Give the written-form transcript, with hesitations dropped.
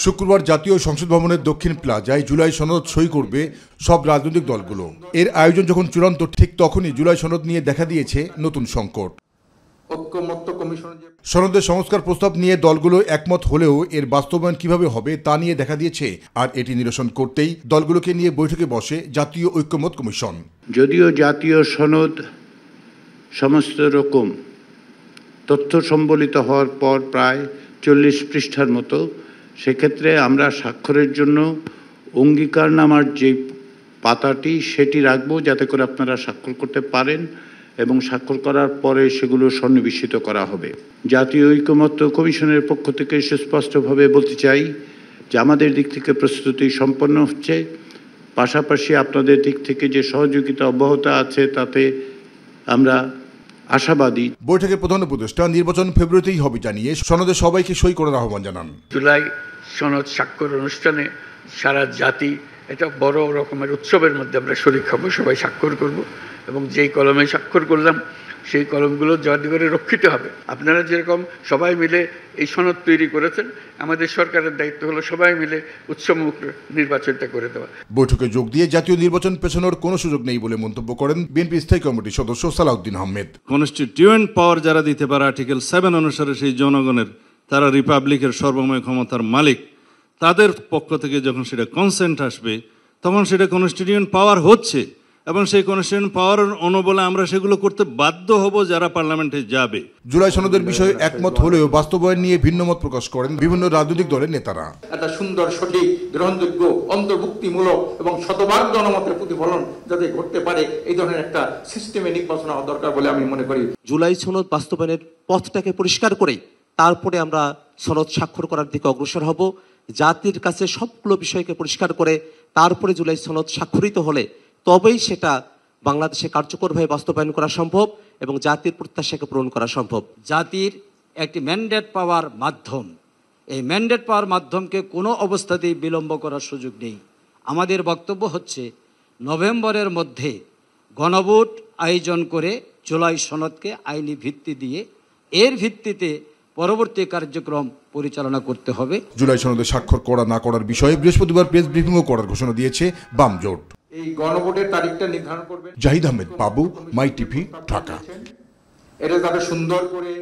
শুক্রবার জাতীয় সংসদ ভবনের দক্ষিণ প্লাজায় জুলাই সনদ সই করবে সব রাজনৈতিক দলগুলো। এর আয়োজন যখন চূড়ান্ত, ঠিক তখনই জুলাই সনদ নিয়ে দেখা দিয়েছে নতুন সংকট। সনদের সংস্কার প্রস্তাব নিয়ে দলগুলো একমত হলেও এর বাস্তবায়ন কিভাবে হবে তা নিয়ে দেখা দিয়েছে। আর এটি নিরসন করতেই দলগুলোকে নিয়ে বৈঠকে বসে জাতীয় ঐক্যমত কমিশন। যদিও জাতীয় সনদ সমস্ত রকম তথ্য সম্বলিত হওয়ার পর প্রায় 40 পৃষ্ঠার মতো, সেক্ষেত্রে আমরা স্বাক্ষরের জন্য অঙ্গীকারনামার যে পাতাটি সেটি রাখবো, যাতে করে আপনারা স্বাক্ষর করতে পারেন এবং স্বাক্ষর করার পরে সেগুলো সন্নিবেশিত করা হবে। জাতীয় ঐকমত্য কমিশনের পক্ষ থেকে সুস্পষ্টভাবে বলতে চাই যে আমাদের দিক থেকে প্রস্তুতি সম্পন্ন হচ্ছে, পাশাপাশি আপনাদের দিক থেকে যে সহযোগিতা অব্যাহত আছে তাতে আমরা আশাবাদী। বৈঠকে প্রধান উপদেষ্টা নির্বাচন ফেব্রুয়ারিতেই হবে জানিয়ে সনদে সবাইকে সই করার আহ্বান জানান। জুলাই সনদ স্বাক্ষর অনুষ্ঠানে সারা জাতি এটা বড় রকমের উৎসবের মধ্যে আমরা শরীক হব, সবাই স্বাক্ষর করব এবং যেই কলমে স্বাক্ষর করলাম সেই কলমগুলো যাতে করে রক্ষিত হবে। আপনারা যেরকম সবাই মিলে এই সনদ তৈরি করেছেন, আমাদের সরকারের দায়িত্ব হলো সবাই মিলে উৎসবমুখ নির্বাচনটা করে দেওয়া। বৈঠকে যোগ দিয়ে জাতীয় নির্বাচন পেছানোর কোনো সুযোগ নেই বলে মন্তব্য করেন বিএনপি স্থায়ী কমিটির সদস্য সালাউদ্দিন আহমেদ। কনস্টিটিউয়েন্ট পাওয়ার যারা দিতে পারে আর্টিকেল 7 অনুসারে সেই জনগণের, তারা রিপাবলিকের সর্বময় ক্ষমতার মালিক, তাদের পক্ষ থেকে যখন সেটা কনসেন্ট আসবে তখন সেটা কনস্টিটিউয়েন্ট পাওয়ার হচ্ছে এবং সেই কনস্টিটিউয়েন্ট পাওয়ার অনুবলে আমরা সেগুলো করতে বাধ্য হব যারা পার্লামেন্টে যাবে। জুলাই সনদের বিষয়ে একমত হলেও বাস্তবায়ন নিয়ে ভিন্নমত প্রকাশ করেন বিভিন্ন রাজনৈতিক দলের নেতারা। একটা সুন্দর, সঠিক, গ্রহণযোগ্য, অন্তর্ভুক্তিমূলক এবং শতভাগ জনমতের প্রতিফলন যাতে ঘটতে পারে, এই ধরনের একটা সিস্টেমে নির্বাচন হওয়া দরকার বলে আমি মনে করি। জুলাই সনদ বাস্তবায়নের পথটাকে পরিষ্কার করে তারপরে আমরা সনদ স্বাক্ষর করার দিকে অগ্রসর হব। জাতির কাছে সবগুলো বিষয়কে পরিষ্কার করে তারপরে জুলাই সনদ স্বাক্ষরিত হলে তবেই সেটা বাংলাদেশে কার্যকরভাবে বাস্তবায়ন করা সম্ভব এবং জাতির প্রত্যাশাকে পূরণ করা সম্ভব। জাতির একটি ম্যান্ডেট পাওয়ার মাধ্যম, এই ম্যান্ডেট পাওয়ার মাধ্যমকে কোনো অবস্থাতেই বিলম্ব করার সুযোগ নেই। আমাদের বক্তব্য হচ্ছে নভেম্বরের মধ্যে গণভোট আয়োজন করে জুলাই সনদকে আইনি ভিত্তি দিয়ে এর ভিত্তিতে পরবর্তী কার্যক্রম পরিচালনা করতে হবে। জুলাই সনদে স্বাক্ষর করা না করার বিষয়ে বৃহস্পতিবার প্রেস ব্রিফিংও করার ঘোষণা দিয়েছে বাম জোট। এই গণভোটের তারিখটা নির্ধারণ করবে জাহিদ আহমেদ, বাবু, মাই টিভি, ঢাকা। এটা যাতে সুন্দর করে